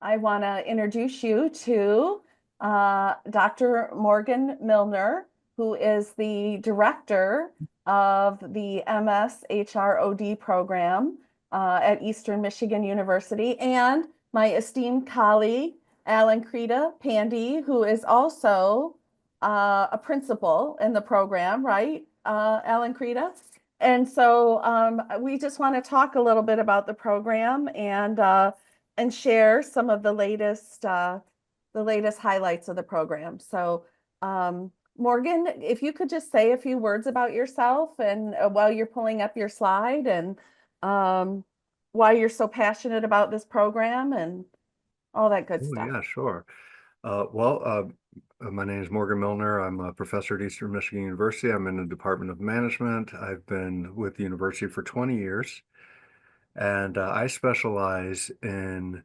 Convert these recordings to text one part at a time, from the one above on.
I want to introduce you to Dr. Morgan Milner, who is the director of the MSHROD program at Eastern Michigan University, and my esteemed colleague, Alankrita Pandey, who is also a principal in the program, right, Alankrita? And so we just want to talk a little bit about the program and share some of the latest highlights of the program. So, Morgan, if you could just say a few words about yourself and while you're pulling up your slide and why you're so passionate about this program and all that good Oh, stuff. yeah, sure. My name is Morgan Milner. I'm a professor at Eastern Michigan University. I'm in the Department of Management. I've been with the university for 20 years, and I specialize in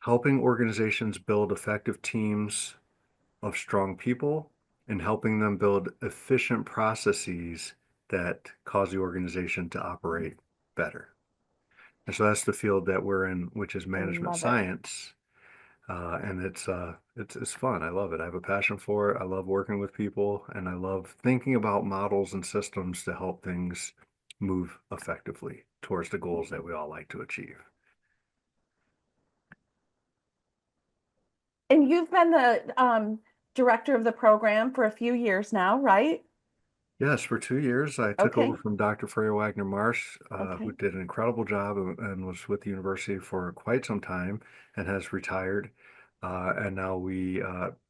helping organizations build effective teams of strong people and helping them build efficient processes that cause the organization to operate better. And so that's the field that we're in, which is I management love it. science. And it's fun. I love it. I have a passion for it. I love working with people, and I love thinking about models and systems to help things move effectively towards the goals that we all like to achieve. And you've been the director of the program for a few years now, right? Yes, for 2 years, I took over Okay. from Dr. Freya Wagner-Marsh, who Okay. did an incredible job and was with the university for quite some time and has retired. And now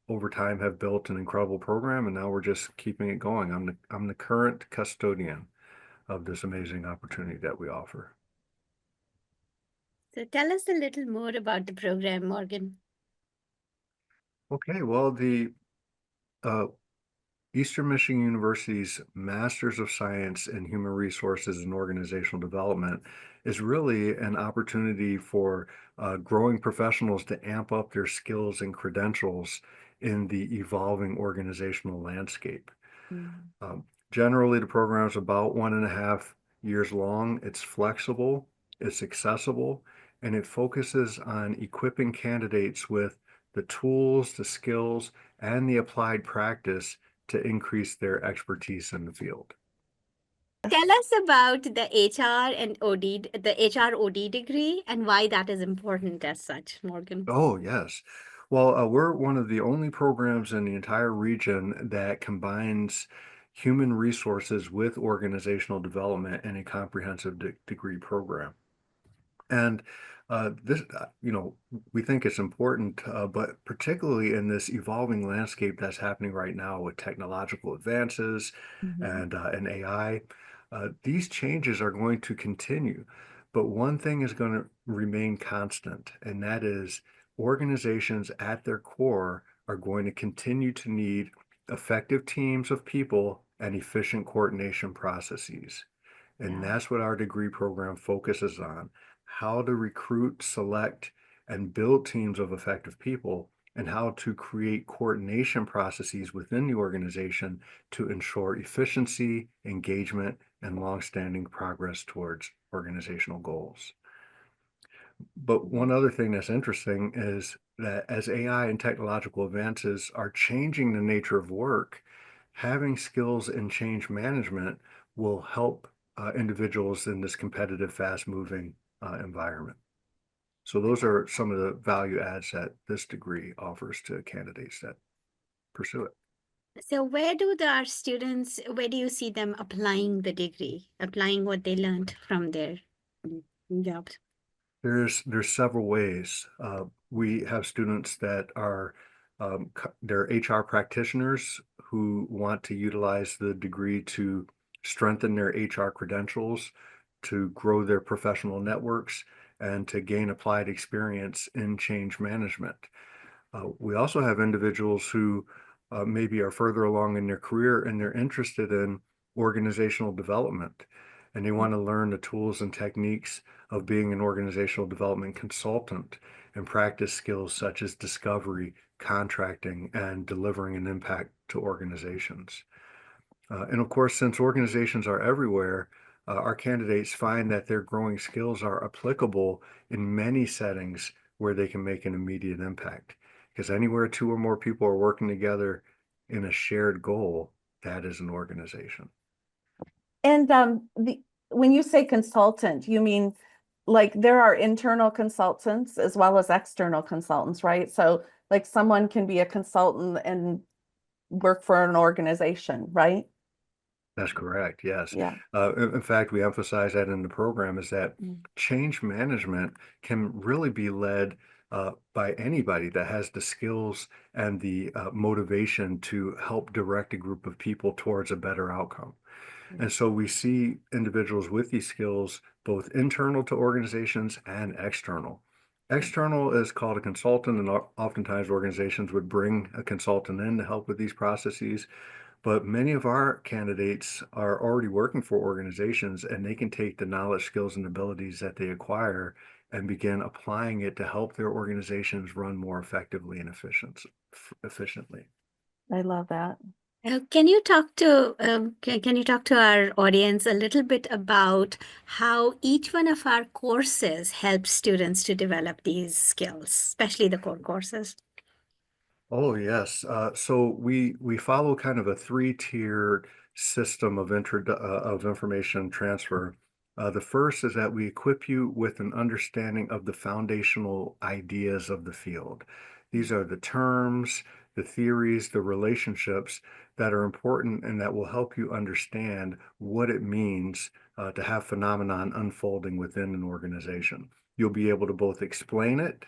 over time, have built an incredible program, and now we're just keeping it going. I'm the current custodian of this amazing opportunity that we offer. So tell us a little more about the program, Morgan. Okay, well, the uh, Eastern Michigan University's Masters of Science in Human Resources and Organizational Development is really an opportunity for growing professionals to amp up their skills and credentials in the evolving organizational landscape. Mm. Generally, the program is about 1.5 years long. It's flexible, it's accessible, and it focuses on equipping candidates with the tools, the skills, and the applied practice to increase their expertise in the field. Tell us about the HR and OD, the HR OD degree, and why that is important as such, Morgan. Oh, yes. Well, we're one of the only programs in the entire region that combines human resources with organizational development in a comprehensive degree program. And this, we think it's important, but particularly in this evolving landscape that's happening right now with technological advances Mhm. and AI, these changes are going to continue. But one thing is going to remain constant, and that is organizations at their core are going to continue to need effective teams of people and efficient coordination processes. And Yeah. that's what our degree program focuses on, how to recruit, select, and build teams of effective people, and how to create coordination processes within the organization to ensure efficiency, engagement, and longstanding progress towards organizational goals. But one other thing that's interesting is that as AI and technological advances are changing the nature of work, having skills in change management will help individuals in this competitive, fast-moving environment. So those are some of the value adds that this degree offers to candidates that pursue it. So where do you see them applying the degree, applying what they learned from their mm, jobs? There's several ways. We have students that are they're HR practitioners who want to utilize the degree to strengthen their HR credentials, to grow their professional networks, and to gain applied experience in change management. We also have individuals who maybe are further along in their career and they're interested in organizational development and they want to learn the tools and techniques of being an organizational development consultant and practice skills such as discovery, contracting, and delivering an impact to organizations. And of course, since organizations are everywhere, our candidates find that their growing skills are applicable in many settings where they can make an immediate impact. Because anywhere two or more people are working together in a shared goal, that is an organization. And when you say consultant, you mean like there are internal consultants as well as external consultants, right? So like someone can be a consultant and work for an organization, right? That's correct. Yes. Yeah. In fact, we emphasize that in the program is that Mm. change management can really be led by anybody that has the skills and the motivation to help direct a group of people towards a better outcome. And so we see individuals with these skills, both internal to organizations and external. External is called a consultant, and oftentimes organizations would bring a consultant in to help with these processes. But many of our candidates are already working for organizations, and they can take the knowledge, skills, and abilities that they acquire and begin applying it to help their organizations run more effectively and efficiently. I love that. Can you talk to can you talk to our audience a little bit about how each one of our courses helps students to develop these skills, especially the core courses? Oh, yes. So we follow kind of a three-tier system of information transfer. The first is that we equip you with an understanding of the foundational ideas of the field. These are the terms, the theories, the relationships that are important and that will help you understand what it means to have phenomenon unfolding within an organization. You'll be able to both explain it,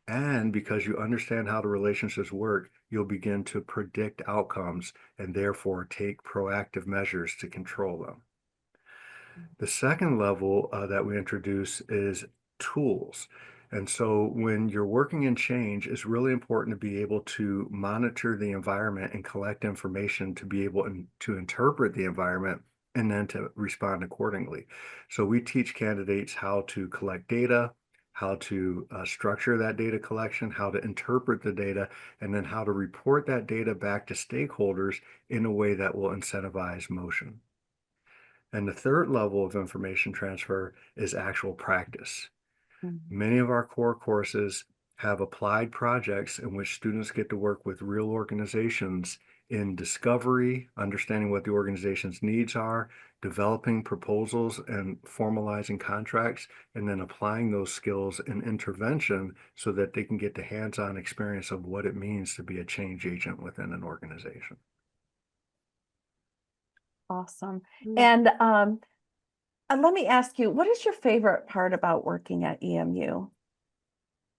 and because you understand how the relationships work, you'll begin to predict outcomes and therefore take proactive measures to control them. The second level that we introduce is tools. And so when you're working in change, it's really important to be able to monitor the environment and collect information to be able to interpret the environment and then to respond accordingly. So we teach candidates how to collect data, how to structure that data collection, how to interpret the data, and then how to report that data back to stakeholders in a way that will incentivize motion. And the third level of information transfer is actual practice. Mhm. Many of our core courses have applied projects in which students get to work with real organizations in discovery, understanding what the organization's needs are, developing proposals and formalizing contracts, and then applying those skills in intervention so that they can get the hands-on experience of what it means to be a change agent within an organization. Awesome. Mm. And let me ask you, what is your favorite part about working at EMU?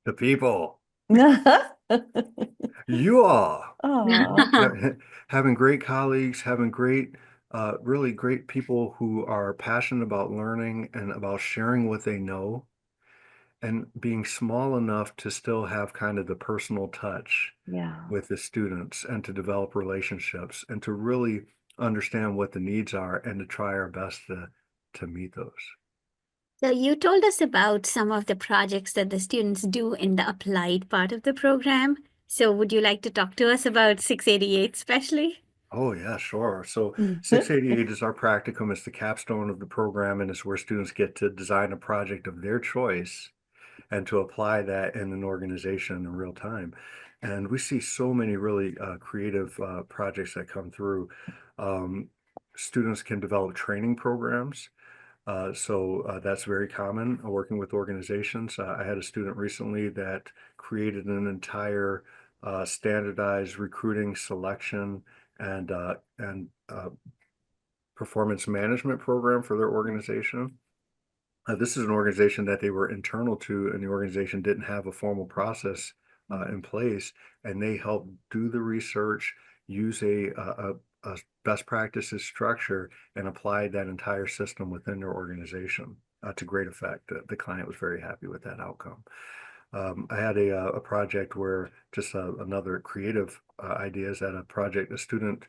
The people, Oh, you all. Having great colleagues, having really great people who are passionate about learning and about sharing what they know, and being small enough to still have kind of the personal touch yeah. with the students and to develop relationships and to really understand what the needs are and to try our best to meet those. So you told us about some of the projects that the students do in the applied part of the program. So would you like to talk to us about 688 especially? Oh, yeah, sure. So Mhm. 688 is our practicum. It's the capstone of the program, and it's where students get to design a project of their choice and to apply that in an organization in real time. And we see so many really creative projects that come through. Um, Students can develop training programs. So that's very common working with organizations. I had a student recently that created an entire standardized recruiting selection and performance management program for their organization. This is an organization that they were internal to, and the organization didn't have a formal process in place, and they helped do the research, use a best practices structure, and applied that entire system within their organization to great effect. The client was very happy with that outcome. I had a project where just another creative idea is that a student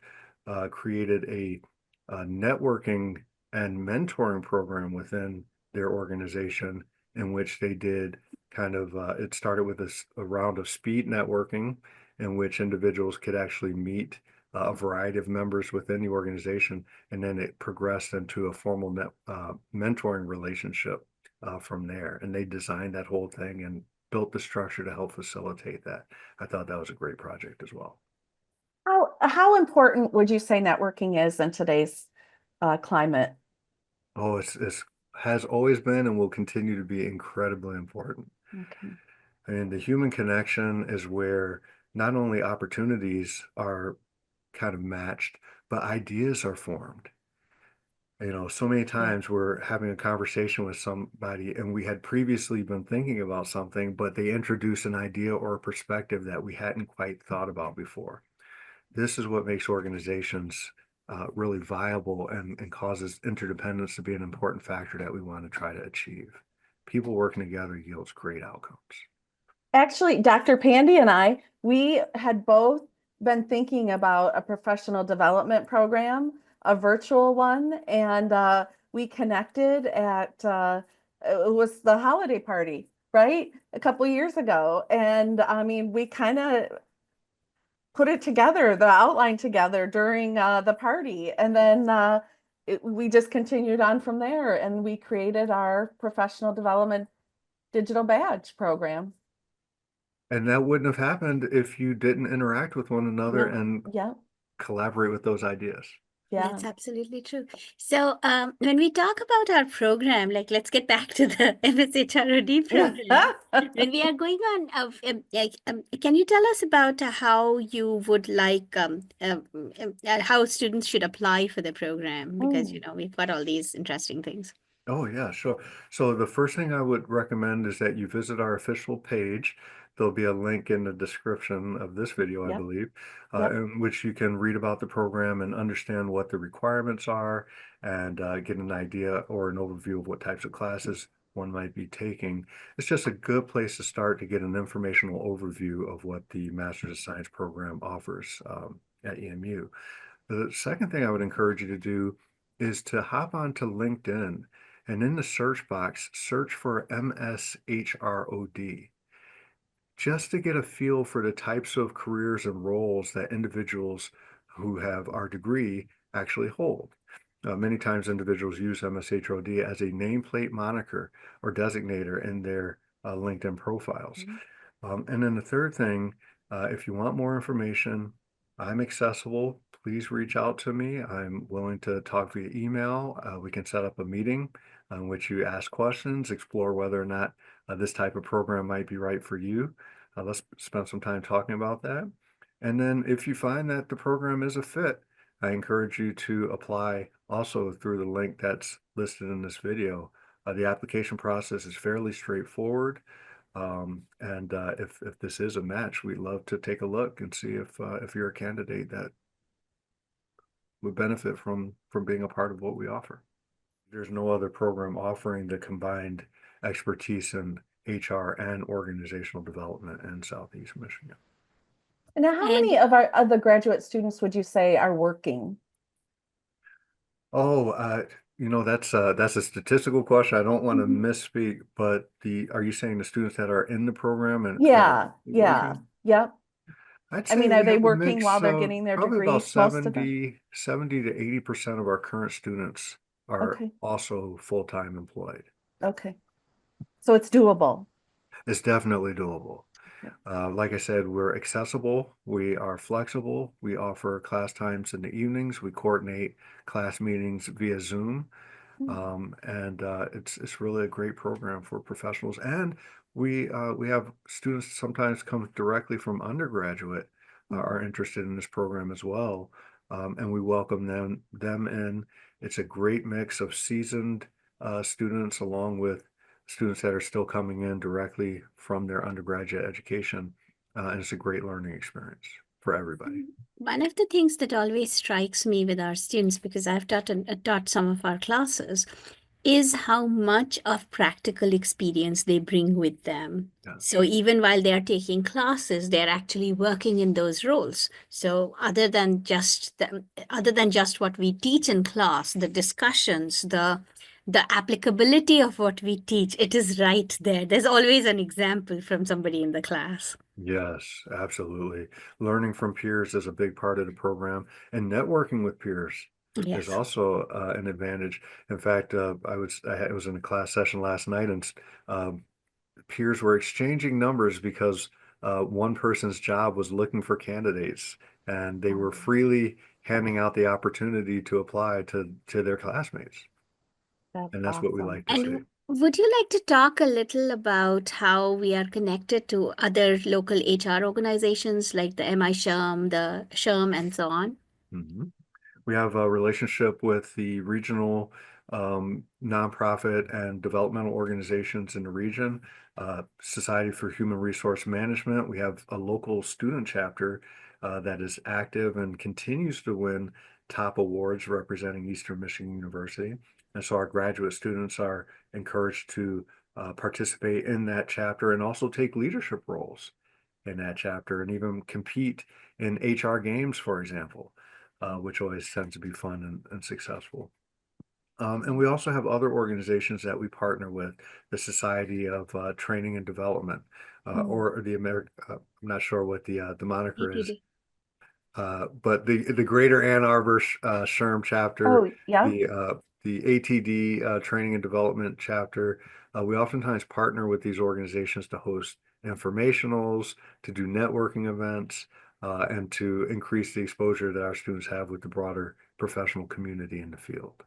created a networking and mentoring program within their organization in which they did kind of, it started with a round of speed networking in which individuals could actually meet a variety of members within the organization, and then it progressed into a formal mentoring relationship from there. And they designed that whole thing and built the structure to help facilitate that. I thought that was a great project as well. How important would you say networking is in today's climate? Oh, it's has always been and will continue to be incredibly important. Okay. I mean, the human connection is where not only opportunities are kind of matched, but ideas are formed. You know, so many Yeah. times we're having a conversation with somebody and we had previously been thinking about something, but they introduce an idea or a perspective that we hadn't quite thought about before. This is what makes organizations really viable and causes interdependence to be an important factor that we want to try to achieve. People working together yields great outcomes. Actually, Dr. Pandey and I, we had both been thinking about a professional development program, a virtual one, and we connected at it was the holiday party, right? A couple years ago. And I mean, we kind of put it together, the outline together during the party. And then we just continued on from there, and we created our professional development digital badge program. And that wouldn't have happened if you didn't interact with one another No, and yeah, collaborate with those ideas. yeah. That's absolutely true. So, when we talk about our program, like let's get back to the MSHROD program. When we are going on, can you tell us about how you would like how students should apply for the program? Because Mm, we've got all these interesting things. Oh, yeah, sure. So the first thing I would recommend is that you visit our official page. There'll be a link in the description of this video, I yep, believe, yep. in which you can read about the program and understand what the requirements are and get an idea or an overview of what types of classes one might be taking. It's just a good place to start to get an informational overview of what the Master's of Science program offers at EMU. The second thing I would encourage you to do is to hop onto LinkedIn and in the search box, search for MSHROD just to get a feel for the types of careers and roles that individuals who have our degree actually hold. Many times individuals use MSHROD as a nameplate moniker or designator in their LinkedIn profiles. And then the third thing, if you want more information, I'm accessible. Please reach out to me. I'm willing to talk via email. We can set up a meeting in which you ask questions, explore whether or not this type of program might be right for you. Let's spend some time talking about that. And then if you find that the program is a fit, I encourage you to apply also through the link that's listed in this video. The application process is fairly straightforward. And if this is a match, we'd love to take a look and see if you're a candidate that would benefit from being a part of what we offer. There's no other program offering the combined expertise in HR and organizational development in Southeast Michigan. Now, how And many of the graduate students would you say are working? Oh, that's a statistical question. I don't want to Mhm. misspeak, but are you saying the students that are in the program and Yeah, yeah, working? yep. I'd I say mean, are we they have a working mix while they're of getting their probably about degrees? Most of them. 70 to 80% of our current students are Okay, also full-time employed. okay. So it's doable. It's definitely doable. Yeah. Like I said, we're accessible, we are flexible, we offer class times in the evenings, we coordinate class meetings via Zoom. And it's really a great program for professionals. And we have students sometimes come directly from undergraduate are interested in this program as well. And we welcome them in. It's a great mix of seasoned students along with students that are still coming in directly from their undergraduate education. And it's a great learning experience for everybody. one of the things that always strikes me with our students, because I've taught some of our classes, is how much of practical experience they bring with them. Yeah. So even while they are taking classes, they're actually working in those roles. So other than just what we teach in class, the discussions, the applicability of what we teach, it is right there. There's always an example from somebody in the class. Yes, absolutely. Learning from peers is a big part of the program, and networking with peers is Yes. also an advantage. In fact, I was in a class session last night, and um, peers were exchanging numbers because one person's job was looking for candidates, and they were freely handing out the opportunity to apply to their classmates, That's and that's what we awesome. like to see. And would you like to talk a little about how we are connected to other local HR organizations like the MI-SHRM, the SHRM, and so on? Mhm. We have a relationship with the regional nonprofit and developmental organizations in the region, Society for Human Resource Management. We have a local student chapter that is active and continues to win top awards representing Eastern Michigan University. And so our graduate students are encouraged to participate in that chapter and also take leadership roles in that chapter and even compete in HR games, for example, which always tends to be fun and successful. And we also have other organizations that we partner with, the Society of Training and Development, Mm. or the American, I'm not sure what the moniker is, ETD. but the Greater Ann Arbor SHRM chapter, Oh, yeah. the uh, the ATD Training and Development chapter, we oftentimes partner with these organizations to host informationals, to do networking events, and to increase the exposure that our students have with the broader professional community in the field.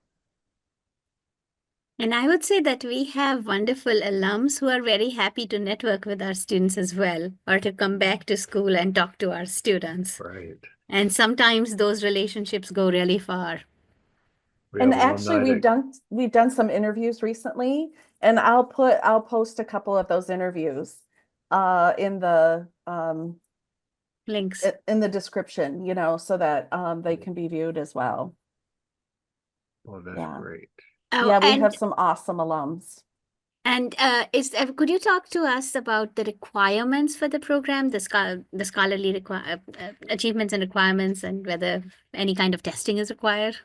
And I would say that we have wonderful alums who are very happy to network with our students as well, or to come back to school and talk to our students. Right. And sometimes those relationships go really far. We And have actually, alumni that, we've done some interviews recently, and I'll post a couple of those interviews in the Links. in the description, so that they can be viewed as well. well, that's Yeah. great. Oh, Yeah, we have some awesome alums. could you talk to us about the requirements for the program, the scholarly achievements and requirements, and whether any kind of testing is required?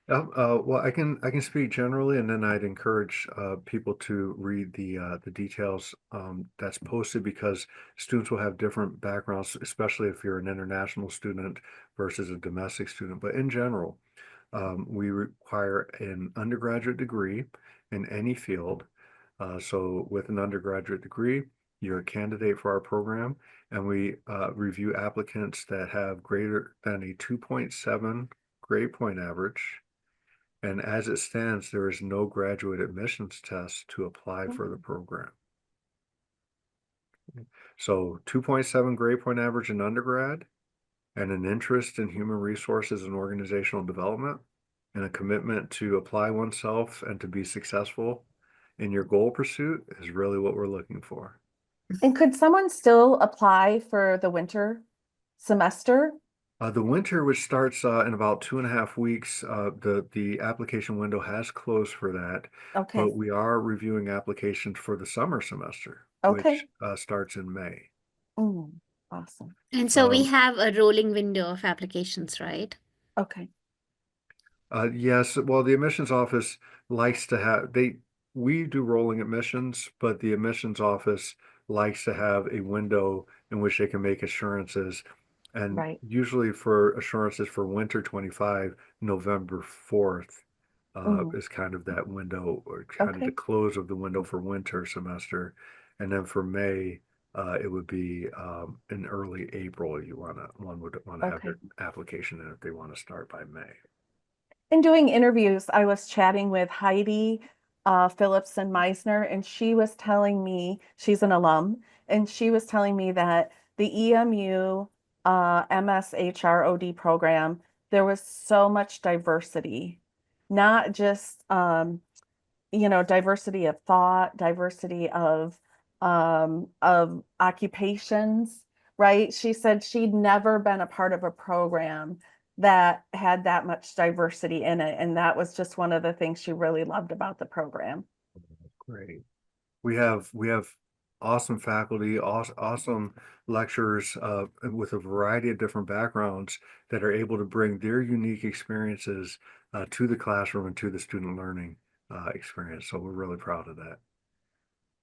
Well, I can speak generally, and then I'd encourage people to read the details that's posted because students will have different backgrounds, especially if you're an international student versus a domestic student. But in general, we require an undergraduate degree in any field. So with an undergraduate degree, you're a candidate for our program, and we review applicants that have greater than a 2.7 grade point average. And as it stands, there is no graduate admissions test to apply for the program. So 2.7 grade point average in undergrad and an interest in human resources and organizational development and a commitment to apply oneself and to be successful in your goal pursuit is really what we're looking for. And could someone still apply for the winter semester? The winter, which starts in about 2.5 weeks, the application window has closed for that, Okay. but we are reviewing applications for the summer semester, Okay. which starts in May. Awesome. And so we Um, have a rolling window of applications, right? Okay. yes, well, the admissions office likes to have we do rolling admissions, but the admissions office likes to have a window in which they can make assurances. And Right. usually for assurances for winter 25, November 4th is kind of that window or kind of the Okay. close of the window for winter semester. And then for May, it would be in early April. One would want to have Okay. their application in if they want to start by May. In doing interviews, I was chatting with Heidi Phillips and Meisner, and she was telling me, she's an alum, and she was telling me that the EMU MSHROD program, there was so much diversity, not just diversity of thought, diversity of occupations, right? She said she'd never been a part of a program that had that much diversity in it. And that was just one of the things she really loved about the program. Great. We have awesome faculty, awesome lecturers with a variety of different backgrounds that are able to bring their unique experiences to the classroom and to the student learning experience. So we're really proud of that.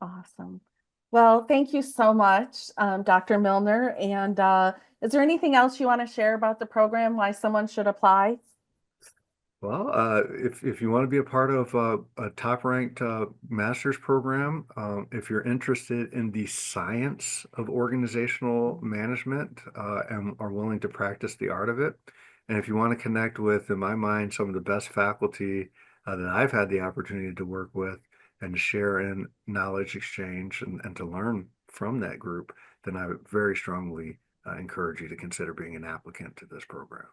Awesome. Well, thank you so much, Dr. Milner. And is there anything else you want to share about the program, why someone should apply? Well, if you want to be a part of a top-ranked master's program, if you're interested in the science of organizational management and are willing to practice the art of it, and if you want to connect with, in my mind, some of the best faculty that I've had the opportunity to work with and share in knowledge exchange and to learn from that group, then I would very strongly encourage you to consider being an applicant to this program.